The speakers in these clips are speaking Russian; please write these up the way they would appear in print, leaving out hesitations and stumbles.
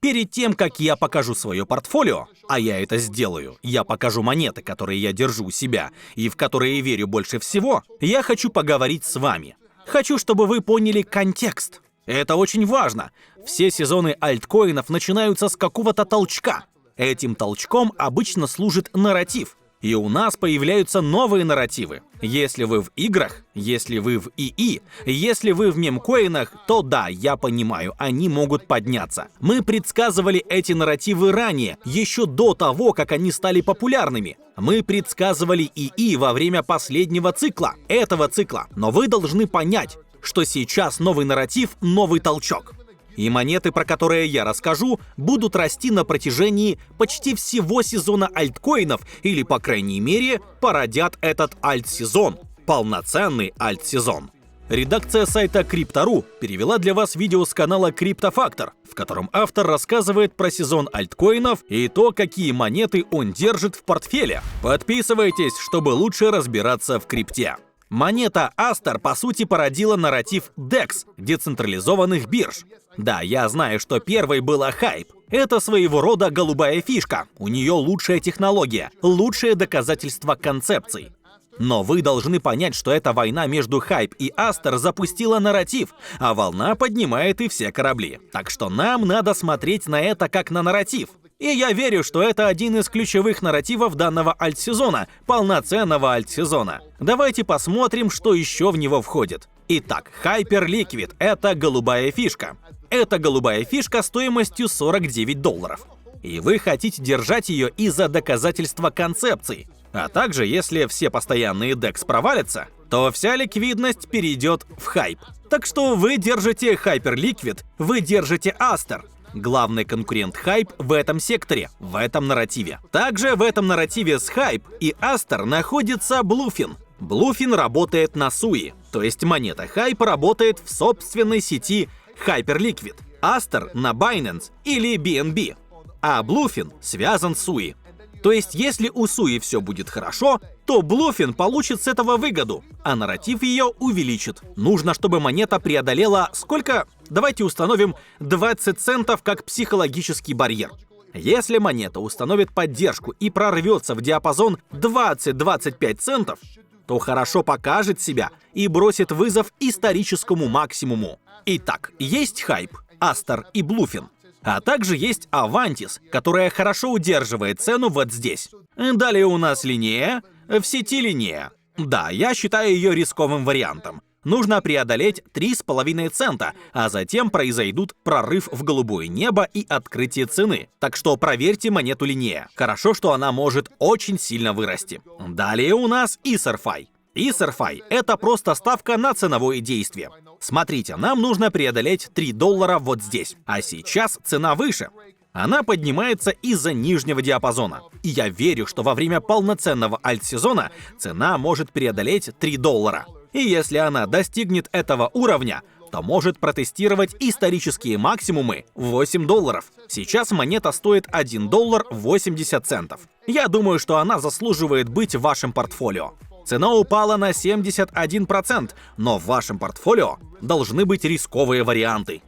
Перед тем, как я покажу свое портфолио, а я это сделаю, я покажу монеты, которые я держу у себя и в которые верю больше всего, я хочу поговорить с вами. Хочу, чтобы вы поняли контекст. Это очень важно. Все сезоны альткоинов начинаются с какого-то толчка. Этим толчком обычно служит нарратив. И у нас появляются новые нарративы. Если вы в играх, если вы в ИИ, если вы в мемкоинах, то да, я понимаю, они могут подняться. Мы предсказывали эти нарративы ранее, еще до того, как они стали популярными. Мы предсказывали ИИ во время последнего цикла, этого цикла. Но вы должны понять, что сейчас новый нарратив, новый толчок. И монеты, про которые я расскажу, будут расти на протяжении почти всего сезона альткоинов, или, по крайней мере, породят этот альт-сезон. Полноценный альт-сезон. Редакция сайта Crypto.ru перевела для вас видео с канала CryptoFactor, в котором автор рассказывает про сезон альткоинов и то, какие монеты он держит в портфеле. Подписывайтесь, чтобы лучше разбираться в крипте. Монета Aster по сути породила нарратив DEX, децентрализованных бирж. Да, я знаю, что первой была Hype. Это своего рода голубая фишка. У нее лучшая технология, лучшее доказательство концепций. Но вы должны понять, что эта война между Hype и Aster запустила нарратив, а волна поднимает и все корабли. Так что нам надо смотреть на это как на нарратив. И я верю, что это один из ключевых нарративов данного альт-сезона, полноценного альт-сезона. Давайте посмотрим, что еще в него входит. Итак, Hyperliquid – это голубая фишка. Это голубая фишка стоимостью $49. И вы хотите держать ее из-за доказательства концепций. А также, если все постоянные DEX провалятся, то вся ликвидность перейдет в Hype. Так что вы держите Hyperliquid, вы держите Aster. Главный конкурент Hype в этом секторе, в этом нарративе. Также в этом нарративе с Hype и Aster находится Bluefin. Bluefin работает на SUI, то есть монета Hype работает в собственной сети Hyperliquid. Aster на Binance или BNB, а Bluefin связан с SUI. То есть, если у SUI все будет хорошо, то Bluefin получит с этого выгоду, а нарратив ее увеличит. Нужно, чтобы монета преодолела сколько? Давайте установим 20 центов как психологический барьер. Если монета установит поддержку и прорвется в диапазон 20-25 центов, то хорошо покажет себя и бросит вызов историческому максимуму. Итак, есть Hype, Aster и Bluefin. А также есть Avantis, которая хорошо удерживает цену вот здесь. Далее у нас Linea, в сети Linea. Да, я считаю ее рисковым вариантом. Нужно преодолеть 3,5 цента, а затем произойдут прорыв в голубое небо и открытие цены. Так что проверьте монету Linea. Хорошо, что она может очень сильно вырасти. Далее у нас EtherFi. EtherFi – это просто ставка на ценовое действие. Смотрите, нам нужно преодолеть $3 вот здесь, а сейчас цена выше. Она поднимается из-за нижнего диапазона. И я верю, что во время полноценного альт-сезона цена может преодолеть $3. И если она достигнет этого уровня, то может протестировать исторические максимумы в $8. Сейчас монета стоит $1.80. Я думаю, что она заслуживает быть в вашем портфолио. Цена упала на 71%, но в вашем портфолио должны быть рисковые варианты.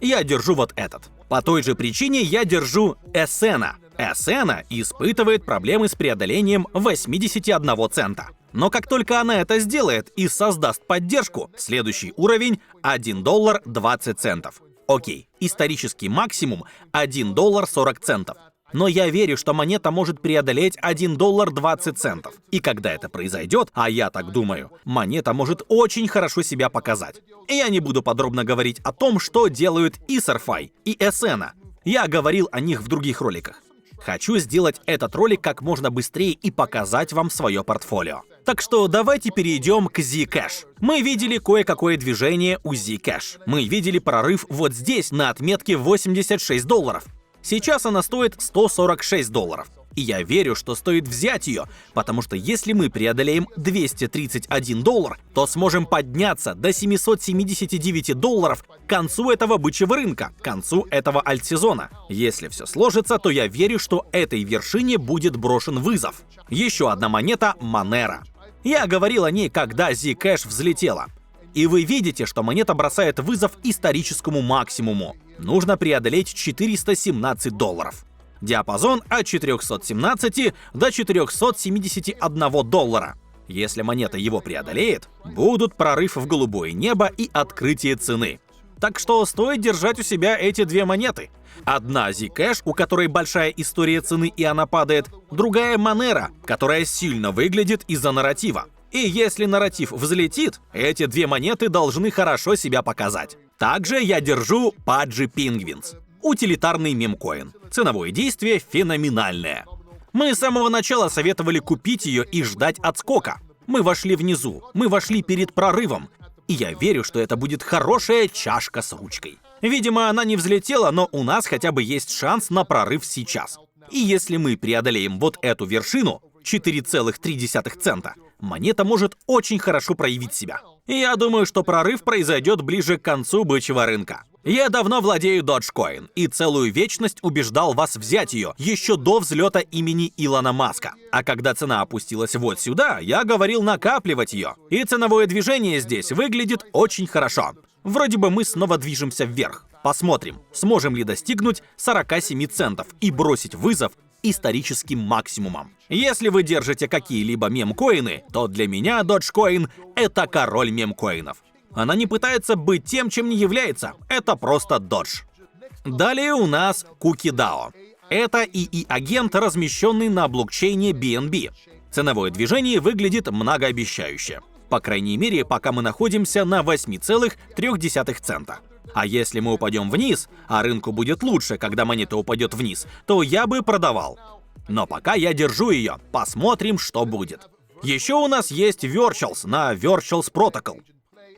Я держу вот этот. По той же причине я держу Escena. Escena испытывает проблемы с преодолением 81 цента. Но как только она это сделает и создаст поддержку, следующий уровень $1.20. Окей, исторический максимум $1.40. Но я верю, что монета может преодолеть $1.20. И когда это произойдет, а я так думаю, монета может очень хорошо себя показать. И я не буду подробно говорить о том, что делают EtherFi и Escena. Я говорил о них в других роликах. Хочу сделать этот ролик как можно быстрее и показать вам свое портфолио. Так что давайте перейдем к Zcash. Мы видели кое-какое движение у Zcash. Мы видели прорыв вот здесь на отметке $86. Сейчас она стоит $146. И я верю, что стоит взять ее, потому что если мы преодолеем $231, то сможем подняться до $779 к концу этого бычьего рынка, к концу этого альт-сезона. Если все сложится, то я верю, что этой вершине будет брошен вызов. Еще одна монета – Monero. Я говорил о ней, когда Zcash взлетела. И вы видите, что монета бросает вызов историческому максимуму. нужно преодолеть 417 долларов. Диапазон от 417 до 471 доллара. Если монета его преодолеет, будут прорыв в голубое небо и открытие цены. Так что стоит держать у себя эти две монеты. Одна Zcash, у которой большая история цены и она падает, другая Monero, которая сильно выглядит из-за нарратива. И если нарратив взлетит, эти две монеты должны хорошо себя показать. Также я держу Pudgy Penguins. Утилитарный мемкоин. Ценовое действие феноменальное. Мы с самого начала советовали купить ее и ждать отскока. Мы вошли внизу, мы вошли перед прорывом. И я верю, что это будет хорошая чашка с ручкой. Видимо, она не взлетела, но у нас хотя бы есть шанс на прорыв сейчас. И если мы преодолеем вот эту вершину, 4,3 цента, монета может очень хорошо проявить себя. И я думаю, что прорыв произойдет ближе к концу бычьего рынка. Я давно владею Dogecoin и целую вечность убеждал вас взять ее еще до взлета имени Илона Маска. А когда цена опустилась вот сюда, я говорил накапливать ее. И ценовое движение здесь выглядит очень хорошо. Вроде бы мы снова движемся вверх. Посмотрим, сможем ли достигнуть 47 центов и бросить вызов историческим максимумом. Если вы держите какие-либо мемкоины, то для меня Dogecoin — это король мемкоинов. Она не пытается быть тем, чем не является. Это просто Dodge. Далее у нас CookieDAO. Это ИИ-агент, размещенный на блокчейне BNB. Ценовое движение выглядит многообещающе. По крайней мере, пока мы находимся на 8,3 цента. А если мы упадем вниз, а рынку будет лучше, когда монета упадет вниз, то я бы продавал. Но пока я держу ее, посмотрим, что будет. Еще у нас есть Virtuals на Virtuals Protocol.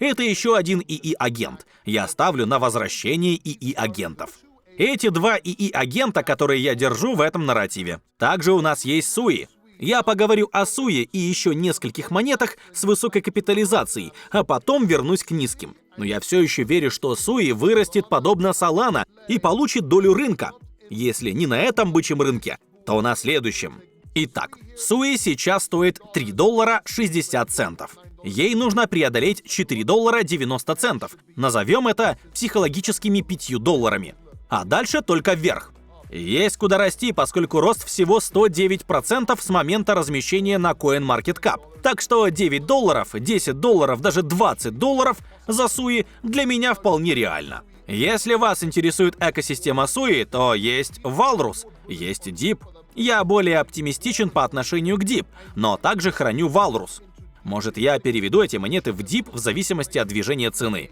Это еще один ИИ-агент. Я ставлю на возвращение ИИ-агентов. Эти два ИИ-агента, которые я держу в этом нарративе. Также у нас есть Sui. Я поговорю о Sui и еще нескольких монетах с высокой капитализацией, а потом вернусь к низким. Но я все еще верю, что Sui вырастет подобно Solana и получит долю рынка. Если не на этом бычьем рынке, то на следующем. Итак, Sui сейчас стоит $3.60. Ей нужно преодолеть $4.90. Назовем это психологическими $5. А дальше только вверх. Есть куда расти, поскольку рост всего 109% с момента размещения на CoinMarketCap. Так что $9, $10, даже $20 за Sui для меня вполне реально. Если вас интересует экосистема Sui, то есть Walrus, есть Dip. Я более оптимистичен по отношению к Dip, но также храню Walrus. Может, я переведу эти монеты в Dip в зависимости от движения цены.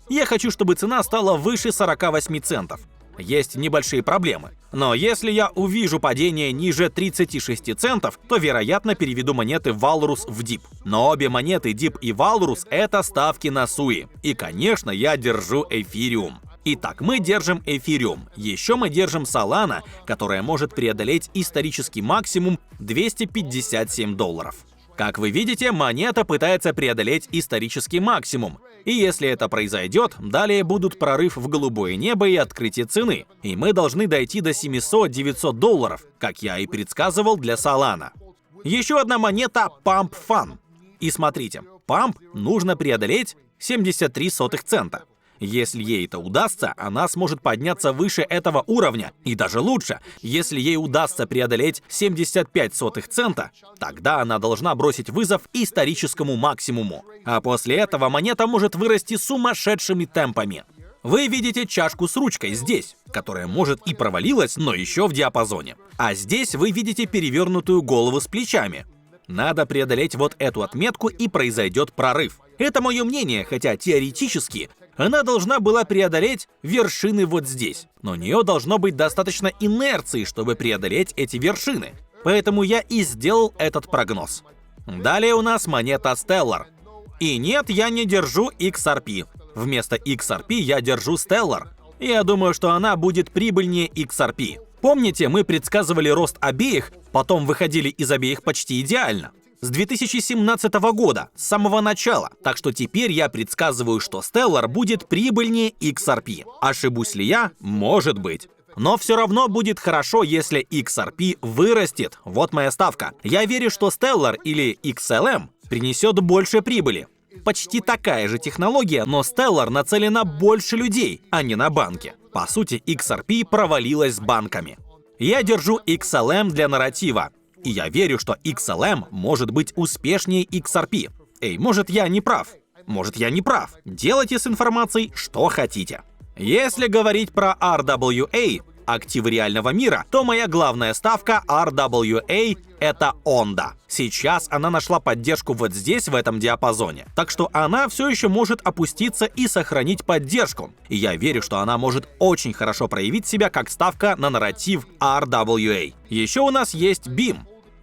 Я хочу, чтобы цена стала выше 48 центов. Есть небольшие проблемы. Но если я увижу падение ниже 36 центов, то, вероятно, переведу монеты Walrus в Dip. Но обе монеты Dip и Walrus — это ставки на Sui. И, конечно, я держу Ethereum. Итак, мы держим Ethereum. Еще мы держим Solana, которая может преодолеть исторический максимум $257. Как вы видите, монета пытается преодолеть исторический максимум. И если это произойдет, далее будут прорыв в голубое небо и открытие цены. И мы должны дойти до $700-900, как я и предсказывал для Solana. Еще одна монета Pump Fun. И смотрите, Pump нужно преодолеть 73 цента. Если ей это удастся, она сможет подняться выше этого уровня. И даже лучше, если ей удастся преодолеть 75 цента, тогда она должна бросить вызов историческому максимуму. А после этого монета может вырасти сумасшедшими темпами. Вы видите чашку с ручкой здесь, которая может и провалилась, но еще в диапазоне. А здесь вы видите перевернутую голову с плечами. Надо преодолеть вот эту отметку, и произойдет прорыв. Это мое мнение, хотя теоретически она должна была преодолеть вершины вот здесь. Но у нее должно быть достаточно инерции, чтобы преодолеть эти вершины. Поэтому я и сделал этот прогноз. Далее у нас монета Stellar. И нет, я не держу XRP. Вместо XRP я держу Stellar. Я думаю, что она будет прибыльнее XRP. Помните, мы предсказывали рост обеих, потом выходили из обеих почти идеально. С 2017 года, с самого начала. Так что теперь я предсказываю, что Stellar будет прибыльнее XRP. Ошибусь ли я? Может быть. Но все равно будет хорошо, если XRP вырастет. Вот моя ставка. Я верю, что Stellar или XLM принесет больше прибыли. Почти такая же технология, но Stellar нацелена больше людей, а не на банки. По сути, XRP провалилась с банками. Я держу XLM для нарратива, и я верю, что XLM может быть успешнее XRP. Эй, может, я не прав? Может, я не прав? Делайте с информацией, что хотите. Если говорить про RWA, активы реального мира, то моя главная ставка RWA — это Onda. Сейчас она нашла поддержку вот здесь, в этом диапазоне. Так что она все еще может опуститься и сохранить поддержку. И я верю, что она может очень хорошо проявить себя как ставка на нарратив RWA. Еще у нас есть BIM.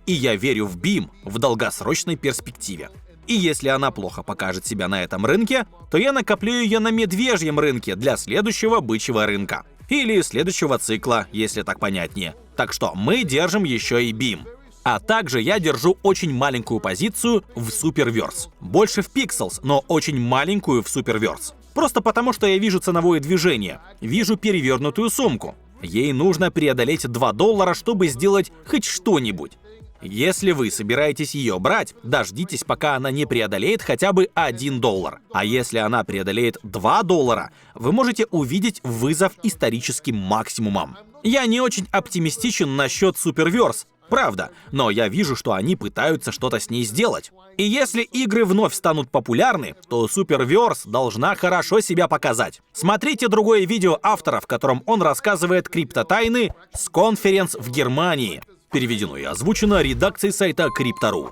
И я верю в BIM в долгосрочной перспективе. И если она плохо покажет себя на этом рынке, то я накоплю ее на медвежьем рынке для следующего бычьего рынка. Или следующего цикла, если так понятнее. Так что мы держим еще и BIM. А также я держу очень маленькую позицию в Superverse. Больше в Pixels, но очень маленькую в Superverse. Просто потому, что я вижу ценовое движение. Вижу перевернутую сумку. Ей нужно преодолеть $2, чтобы сделать хоть что-нибудь. Если вы собираетесь ее брать, дождитесь, пока она не преодолеет хотя бы $1. А если она преодолеет $2, вы можете увидеть вызов историческим максимумам. Я не очень оптимистичен насчет Superverse, правда, но я вижу, что они пытаются что-то с ней сделать. И если игры вновь станут популярны, то Superverse должна хорошо себя показать. Смотрите другое видео автора, в котором он рассказывает криптотайны с конференц в Германии. Переведено и озвучено редакцией сайта Crypto.ru.